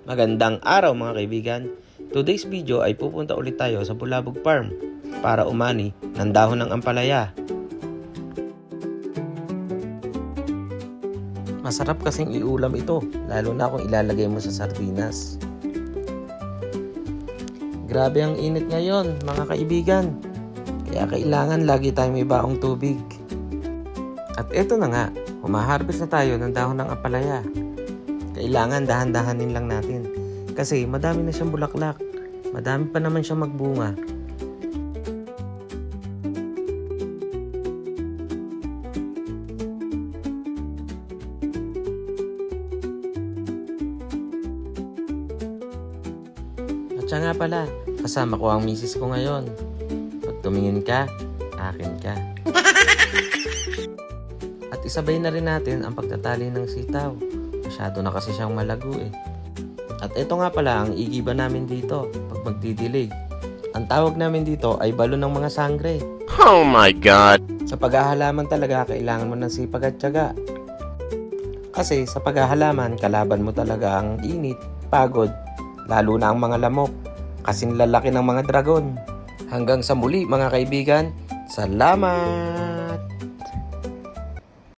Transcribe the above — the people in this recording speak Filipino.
Magandang araw mga kaibigan. Today's video ay pupunta ulit tayo sa Bulabog Farm para umani ng dahon ng ampalaya. Masarap kasing iulam ito, lalo na kung ilalagay mo sa sardinas. Grabe ang init ngayon mga kaibigan, kaya kailangan lagi tayong may baong tubig. At eto na nga, humaharvest na tayo ng dahon ng ampalaya. Kailangan dahan-dahanin lang natin kasi madami na siyang bulaklak. Madami pa naman siyang magbunga. At siya nga pala, kasama ko ang misis ko ngayon. Pag tumingin ka, akin ka. At isabay na rin natin ang pagtatali ng sitaw. Masyado na kasi siyang malago eh. At ito nga pala ang igiba namin dito pag magdidilig. Ang tawag namin dito ay balon ng mga sangre. Oh my God! Sa paghahalaman talaga kailangan mo ng sipag at tiyaga. Kasi sa paghahalaman kalaban mo talaga ang init, pagod, lalo na ang mga lamok. Kasing lalaki ng mga dragon. Hanggang sa muli mga kaibigan, salamat!